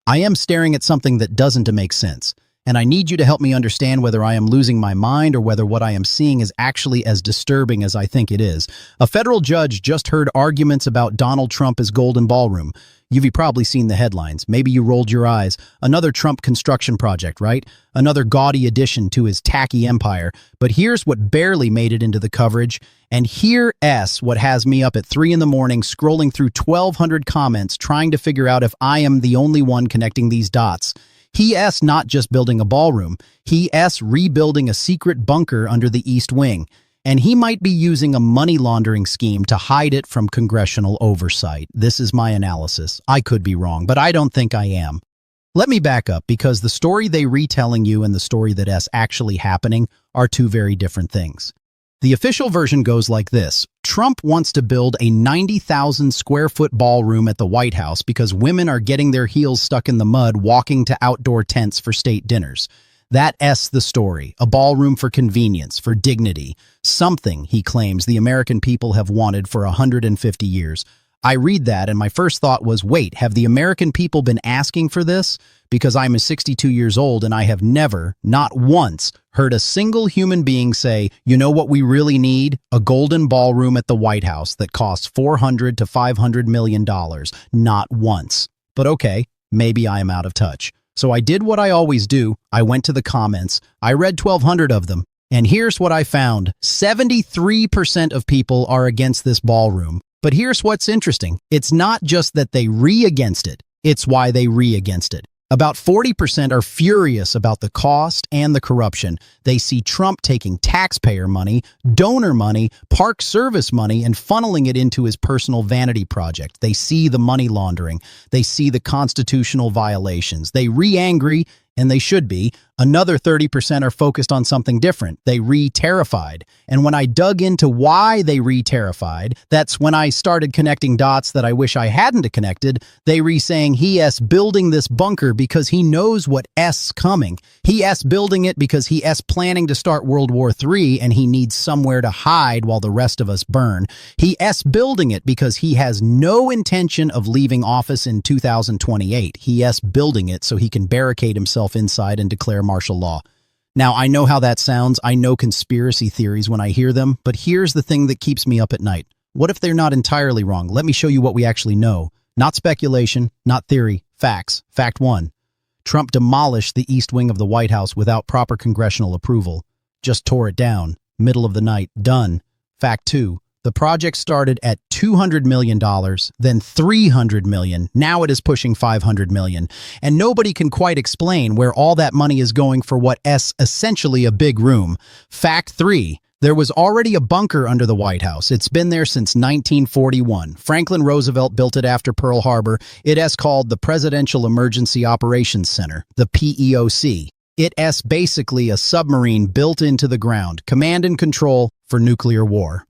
I am staring at something that doesn't make sense, and I need you to help me understand whether I am losing my mind or whether what I am seeing is actually as disturbing as I think it is. A federal judge just heard arguments about Donald Trump as Golden Ballroom. You've probably seen the headlines. Maybe you rolled your eyes. Another Trump construction project, right? Another gaudy addition to his tacky empire. But here's what barely made it into the coverage. And here's what has me up at 3 in the morning scrolling through 1,200 comments trying to figure out if I am the only one connecting these dots. He's not just building a ballroom. He's rebuilding a secret bunker under the East Wing. And he might be using a money laundering scheme to hide it from congressional oversight. This is my analysis. I could be wrong, but I don't think I am. Let me back up, because the story they retelling you and the story that's actually happening are two very different things. The official version goes like this. Trump wants to build a 90,000 square foot ballroom at the White House because women are getting their heels stuck in the mud walking to outdoor tents for state dinners. That's the story. A ballroom for convenience, for dignity. Something, he claims, the American people have wanted for 150 years. I read that and my first thought was, wait, have the American people been asking for this? Because I'm 62 years old and I have never, not once, heard a single human being say, you know what we really need? A golden ballroom at the White House that costs $400 to $500 million. Not once. But okay, maybe I am out of touch. So I did what I always do. I went to the comments. I read 1,200 of them. And here's what I found. 73% of people are against this ballroom. But here's what's interesting. It's not just that they against it. It's why they against it. About 40% are furious about the cost and the corruption. They see Trump taking taxpayer money, donor money, park service money, and funneling it into his personal vanity project. They see the money laundering. They see the constitutional violations. They angry, and they should be. Another 30% are focused on something different. They terrified. And when I dug into why they terrified, that's when I started connecting dots that I wish I hadn't connected. They saying he's building this bunker because he knows what's coming. He's building it because he's planning to start World War III and he needs somewhere to hide while the rest of us burn. He's building it because he has no intention of leaving office in 2028. He's building it so he can barricade himself inside and declare martial law. Now, I know how that sounds. I know conspiracy theories when I hear them, but here's the thing that keeps me up at night. What if they're not entirely wrong? Let me show you what we actually know. Not speculation, not theory, facts. Fact 1. Trump demolished the East Wing of the White House without proper congressional approval. Just tore it down. Middle of the night. Done. Fact 2. The project started at $200 million, then $300 million. Now it is pushing $500 million. And nobody can quite explain where all that money is going for what's essentially a big room. Fact 3. There was already a bunker under the White House. It's been there since 1941. Franklin Roosevelt built it after Pearl Harbor. It's called the Presidential Emergency Operations Center, the PEOC. It's basically a submarine built into the ground, command and control for nuclear war.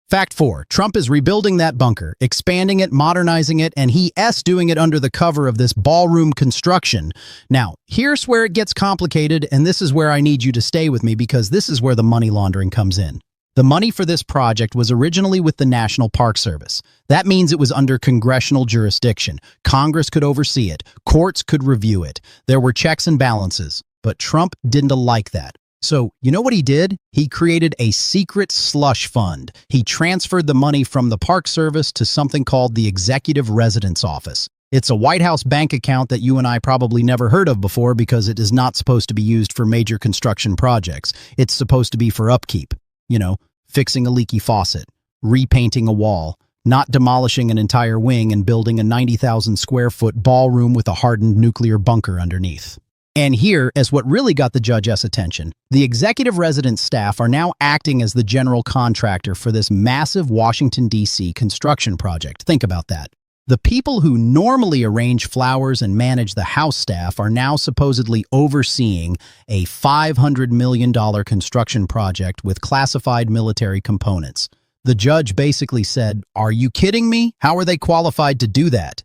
Fact 4. Trump is rebuilding that bunker, expanding it, modernizing it, and he's doing it under the cover of this ballroom construction. Now, here's where it gets complicated, and this is where I need you to stay with me because this is where the money laundering comes in. The money for this project was originally with the National Park Service. That means it was under congressional jurisdiction. Congress could oversee it. Courts could review it. There were checks and balances. But Trump didn't like that. So, you know what he did? He created a secret slush fund. He transferred the money from the Park Service to something called the Executive Residence Office. It's a White House bank account that you and I probably never heard of before because it is not supposed to be used for major construction projects. It's supposed to be for upkeep. You know, fixing a leaky faucet, repainting a wall, not demolishing an entire wing and building a 90,000 square foot ballroom with a hardened nuclear bunker underneath. And here is what really got the judge's attention. The executive residence staff are now acting as the general contractor for this massive Washington, D.C. construction project. Think about that. The people who normally arrange flowers and manage the House staff are now supposedly overseeing a $500 million construction project with classified military components. The judge basically said, "Are you kidding me? How are they qualified to do that?"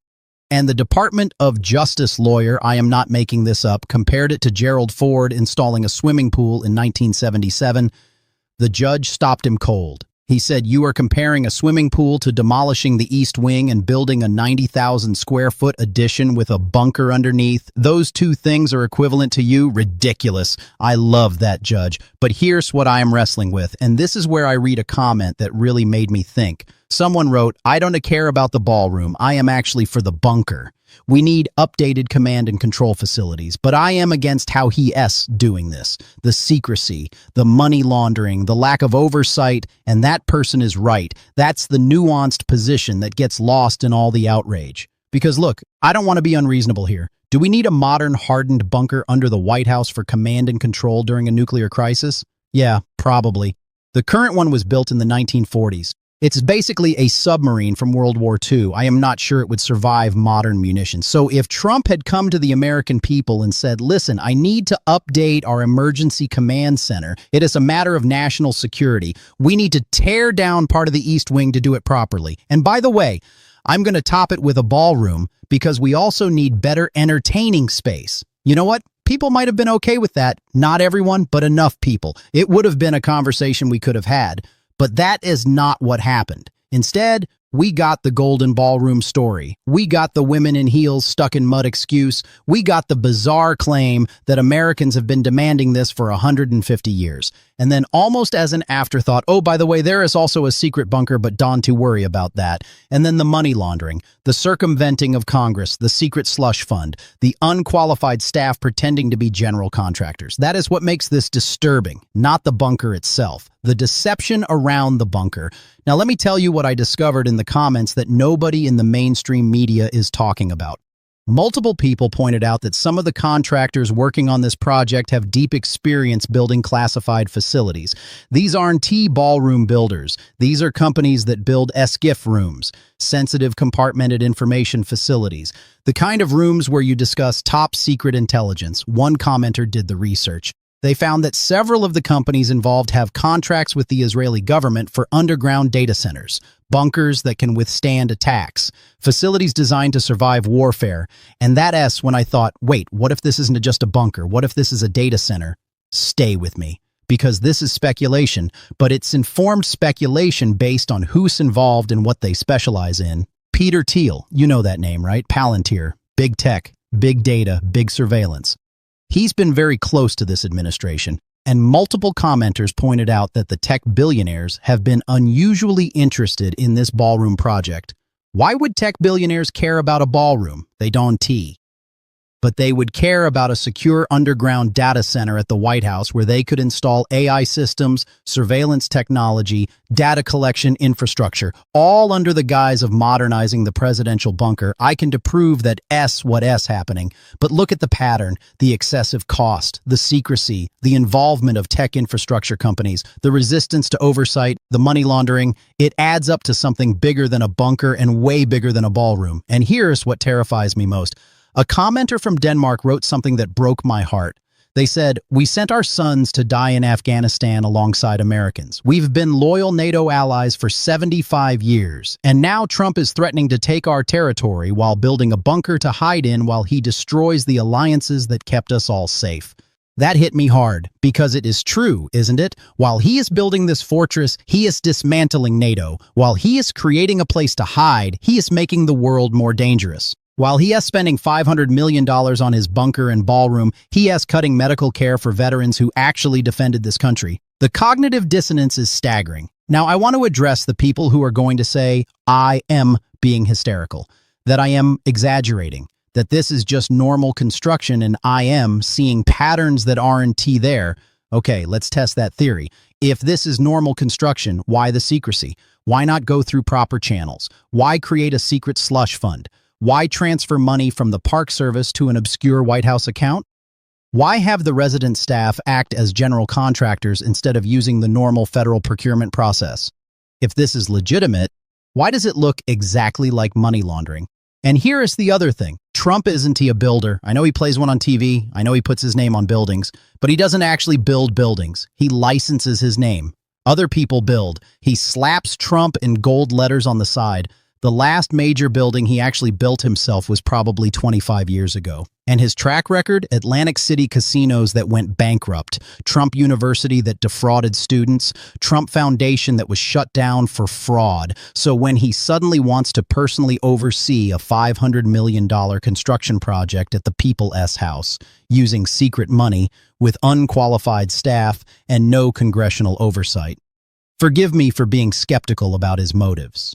And the Department of Justice lawyer, I am not making this up, compared it to Gerald Ford installing a swimming pool in 1977. The judge stopped him cold. He said, "You are comparing a swimming pool to demolishing the East Wing and building a 90,000 square foot addition with a bunker underneath. Those two things are equivalent to you? Ridiculous." I love that, Judge. But here's what I am wrestling with, and this is where I read a comment that really made me think. Someone wrote, "I don't care about the ballroom. I am actually for the bunker. We need updated command and control facilities, but I am against how he's doing this. The secrecy, the money laundering, the lack of oversight, and that person is right. That's the nuanced position that gets lost in all the outrage. Because look, I don't want to be unreasonable here. Do we need a modern, hardened bunker under the White House for command and control during a nuclear crisis? Yeah, probably. The current one was built in the 1940s. It's basically a submarine from World War II. I am not sure it would survive modern munitions. So if Trump had come to the American people and said, "Listen, I need to update our emergency command center. It is a matter of national security. We need to tear down part of the East Wing to do it properly. And by the way, I'm going to top it with a ballroom because we also need better entertaining space." You know what? People might have been okay with that. Not everyone, but enough people. It would have been a conversation we could have had. But that is not what happened. Instead, we got the golden ballroom story. We got the women in heels stuck in mud excuse. We got the bizarre claim that Americans have been demanding this for 150 years. And then almost as an afterthought, oh, by the way, there is also a secret bunker, but don't to worry about that. And then the money laundering, the circumventing of Congress, the secret slush fund, the unqualified staff pretending to be general contractors. That is what makes this disturbing, not the bunker itself. The deception around the bunker. Now, let me tell you what I discovered in the comments that nobody in the mainstream media is talking about. Multiple people pointed out that some of the contractors working on this project have deep experience building classified facilities. These aren't ballroom builders. These are companies that build SCIF rooms, sensitive compartmented information facilities, the kind of rooms where you discuss top secret intelligence. One commenter did the research. They found that several of the companies involved have contracts with the Israeli government for underground data centers, bunkers that can withstand attacks, facilities designed to survive warfare. And that's when I thought, wait, what if this isn't just a bunker? What if this is a data center? Stay with me, because this is speculation, but it's informed speculation based on who's involved and what they specialize in. Peter Thiel, you know that name, right? Palantir, big tech, big data, big surveillance. He's been very close to this administration, and multiple commenters pointed out that the tech billionaires have been unusually interested in this ballroom project. Why would tech billionaires care about a ballroom? They don't. But they would care about a secure underground data center at the White House where they could install AI systems, surveillance technology, data collection infrastructure, all under the guise of modernizing the presidential bunker. I can prove that what's happening. But look at the pattern, the excessive cost, the secrecy, the involvement of tech infrastructure companies, the resistance to oversight, the money laundering. It adds up to something bigger than a bunker and way bigger than a ballroom. And here's what terrifies me most. A commenter from Denmark wrote something that broke my heart. They said, "We sent our sons to die in Afghanistan alongside Americans. We've been loyal NATO allies for 75 years. And now Trump is threatening to take our territory while building a bunker to hide in while he destroys the alliances that kept us all safe." That hit me hard, because it is true, isn't it? While he is building this fortress, he is dismantling NATO. While he is creating a place to hide, he is making the world more dangerous. While he is spending $500 million on his bunker and ballroom, he is cutting medical care for veterans who actually defended this country. The cognitive dissonance is staggering. Now, I want to address the people who are going to say, I am being hysterical, that I am exaggerating, that this is just normal construction and I am seeing patterns that aren't there. Okay, let's test that theory. If this is normal construction, why the secrecy? Why not go through proper channels? Why create a secret slush fund? Why transfer money from the Park Service to an obscure White House account? Why have the resident staff act as general contractors instead of using the normal federal procurement process? If this is legitimate, why does it look exactly like money laundering? And here is the other thing. Trump isn't a builder. I know he plays one on TV. I know he puts his name on buildings, but he doesn't actually build buildings. He licenses his name. Other people build. He slaps Trump in gold letters on the side. The last major building he actually built himself was probably 25 years ago. And his track record? Atlantic City casinos that went bankrupt, Trump University that defrauded students, Trump Foundation that was shut down for fraud. So when he suddenly wants to personally oversee a $500 million construction project at the People S House, using secret money, with unqualified staff and no congressional oversight. Forgive me for being skeptical about his motives.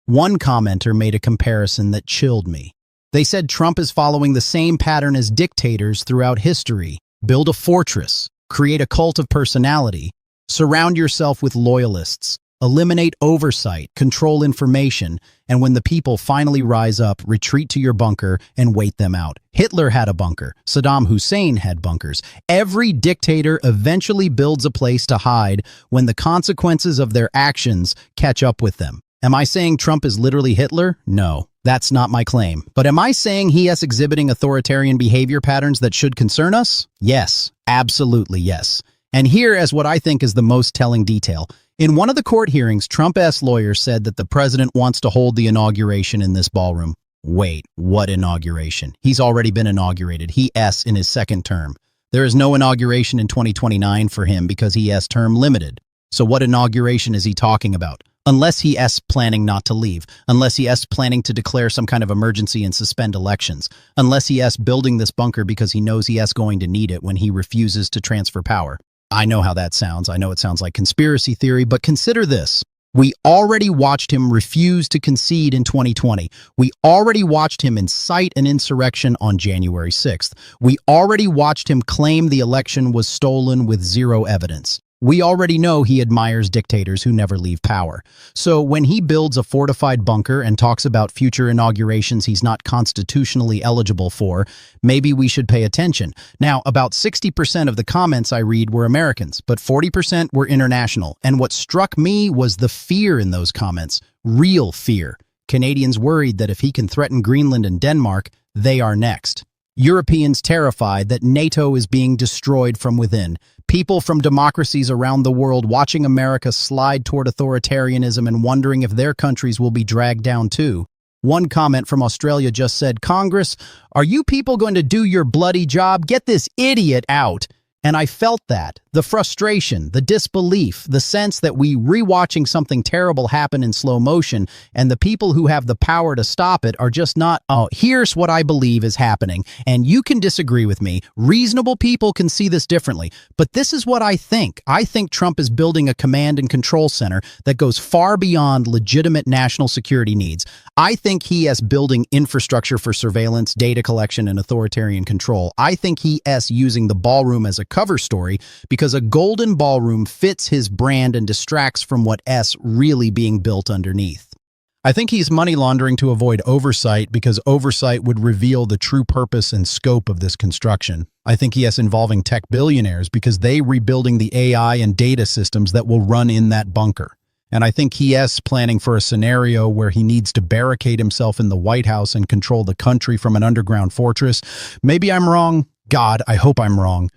One commenter made a comparison that chilled me. They said Trump is following the same pattern as dictators throughout history. Build a fortress, create a cult of personality, surround yourself with loyalists, eliminate oversight, control information, and when the people finally rise up, retreat to your bunker and wait them out. Hitler had a bunker. Saddam Hussein had bunkers. Every dictator eventually builds a place to hide when the consequences of their actions catch up with them. Am I saying Trump is literally Hitler? No, that's not my claim. But am I saying he is exhibiting authoritarian behavior patterns that should concern us? Yes, absolutely yes. And here is what I think is the most telling detail. In one of the court hearings, Trump's lawyer said that the president wants to hold the inauguration in this ballroom. Wait, what inauguration? He's already been inaugurated. He is in his second term. There is no inauguration in 2029 for him because he is term limited. So what inauguration is he talking about? Unless he is planning not to leave, unless he is planning to declare some kind of emergency and suspend elections, unless he is building this bunker because he knows he is going to need it when he refuses to transfer power. I know how that sounds. I know it sounds like conspiracy theory, but consider this. We already watched him refuse to concede in 2020. We already watched him incite an insurrection on January 6th. We already watched him claim the election was stolen with zero evidence. We already know he admires dictators who never leave power. So when he builds a fortified bunker and talks about future inaugurations he's not constitutionally eligible for, maybe we should pay attention. Now, about 60% of the comments I read were Americans, but 40% were international. And what struck me was the fear in those comments. Real fear. Canadians worried that if he can threaten Greenland and Denmark, they are next. Europeans terrified that NATO is being destroyed from within. People from democracies around the world watching America slide toward authoritarianism and wondering if their countries will be dragged down too. One comment from Australia just said, "Congress, are you people going to do your bloody job? Get this idiot out." And I felt that. The frustration, the disbelief, the sense that we rewatching something terrible happen in slow motion, and the people who have the power to stop it are just not, oh, here's what I believe is happening. And you can disagree with me. Reasonable people can see this differently. But this is what I think. I think Trump is building a command and control center that goes far beyond legitimate national security needs. I think he is building infrastructure for surveillance, data collection, and authoritarian control. I think he is using the ballroom as a cover story because a golden ballroom fits his brand and distracts from what is really being built underneath. I think he's money laundering to avoid oversight because oversight would reveal the true purpose and scope of this construction. I think he is involving tech billionaires because they rebuilding the AI and data systems that will run in that bunker. And I think he is planning for a scenario where he needs to barricade himself in the White House and control the country from an underground fortress. Maybe I'm wrong. God, I hope I'm wrong.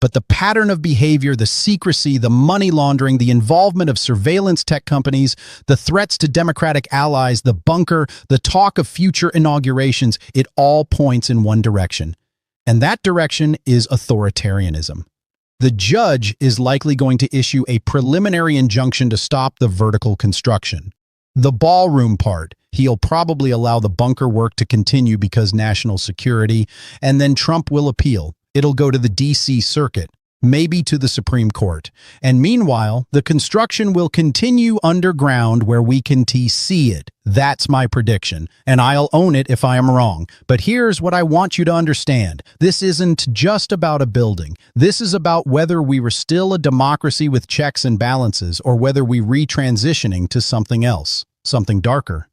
But the pattern of behavior, the secrecy, the money laundering, the involvement of surveillance tech companies, the threats to Democratic allies, the bunker, the talk of future inaugurations, it all points in one direction. And that direction is authoritarianism. The judge is likely going to issue a preliminary injunction to stop the vertical construction. The ballroom part, he'll probably allow the bunker work to continue because national security, and then Trump will appeal. It'll go to the D.C. Circuit, maybe to the Supreme Court. And meanwhile, the construction will continue underground where we can see it. That's my prediction, and I'll own it if I am wrong. But here's what I want you to understand. This isn't just about a building. This is about whether we were still a democracy with checks and balances or whether we retransitioning to something else, something darker.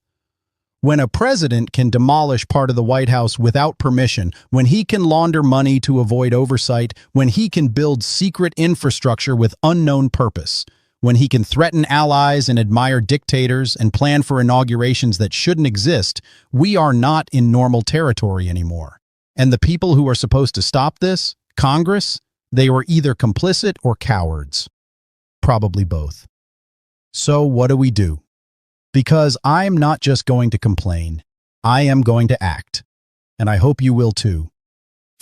When a president can demolish part of the White House without permission, when he can launder money to avoid oversight, when he can build secret infrastructure with unknown purpose, when he can threaten allies and admire dictators and plan for inaugurations that shouldn't exist, we are not in normal territory anymore. And the people who are supposed to stop this, Congress, they were either complicit or cowards. Probably both. So what do we do? Because I'm not just going to complain, I am going to act. And I hope you will too.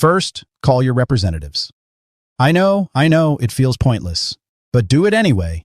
First, call your representatives. I know, it feels pointless, but do it anyway.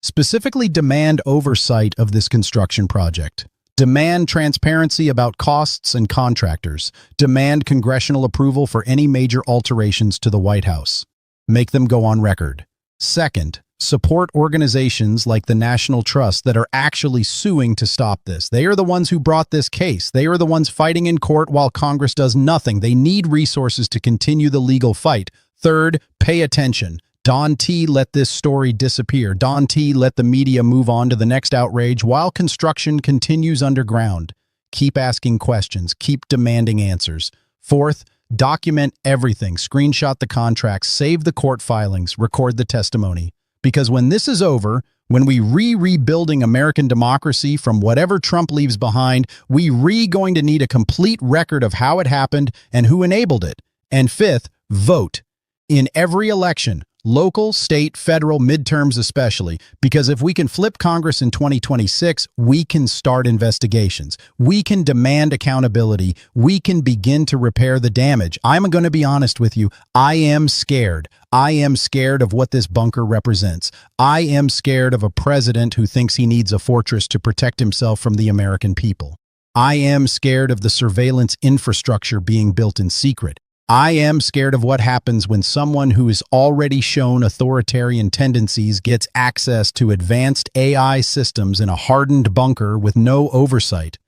Specifically demand oversight of this construction project. Demand transparency about costs and contractors. Demand congressional approval for any major alterations to the White House. Make them go on record. Second, support organizations like the National Trust that are actually suing to stop this. They are the ones who brought this case. They are the ones fighting in court while Congress does nothing. They need resources to continue the legal fight. Third, pay attention. Don T. let this story disappear. Don T. let the media move on to the next outrage while construction continues underground. Keep asking questions. Keep demanding answers. Fourth, document everything. Screenshot the contracts. Save the court filings. Record the testimony. Because when this is over, when we rebuilding American democracy from whatever Trump leaves behind, we going to need a complete record of how it happened and who enabled it. And fifth, vote. In every election, local, state, federal, midterms especially, because if we can flip Congress in 2026, we can start investigations. We can demand accountability. We can begin to repair the damage. I'm going to be honest with you. I am scared. I am scared of what this bunker represents. I am scared of a president who thinks he needs a fortress to protect himself from the American people. I am scared of the surveillance infrastructure being built in secret. I am scared of what happens when someone who has already shown authoritarian tendencies gets access to advanced AI systems in a hardened bunker with no oversight.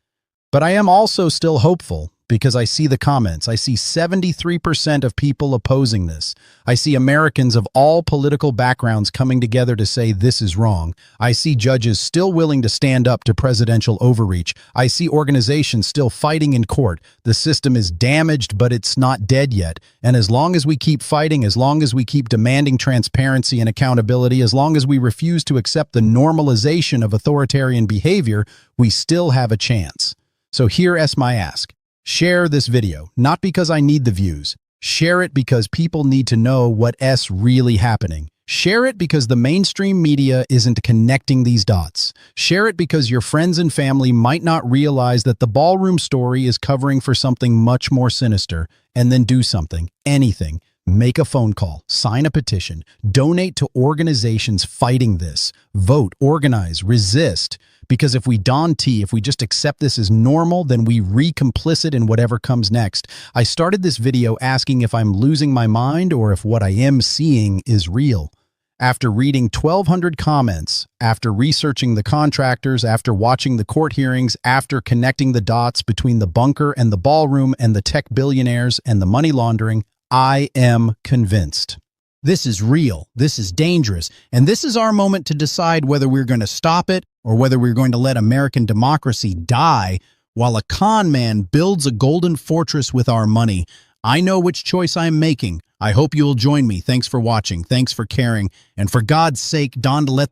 But I am also still hopeful because I see the comments. I see 73% of people opposing this. I see Americans of all political backgrounds coming together to say this is wrong. I see judges still willing to stand up to presidential overreach. I see organizations still fighting in court. The system is damaged, but it's not dead yet. And as long as we keep fighting, as long as we keep demanding transparency and accountability, as long as we refuse to accept the normalization of authoritarian behavior, we still have a chance. So here's my ask. Share this video, not because I need the views. Share it because people need to know what's really happening. Share it because the mainstream media isn't connecting these dots. Share it because your friends and family might not realize that the ballroom story is covering for something much more sinister. And then do something, anything. Make a phone call, sign a petition, donate to organizations fighting this. Vote, organize, resist. Because if we if we just accept this as normal, then we complicit in whatever comes next. I started this video asking if I'm losing my mind or if what I am seeing is real. After reading 1,200 comments, after researching the contractors, after watching the court hearings, after connecting the dots between the bunker and the ballroom and the tech billionaires and the money laundering, I am convinced. This is real, this is dangerous, and this is our moment to decide whether we're going to stop it or whether we're going to let American democracy die while a con man builds a golden fortress with our money. I know which choice I'm making. I hope you'll join me. Thanks for watching, thanks for caring, and for God's sake, don't let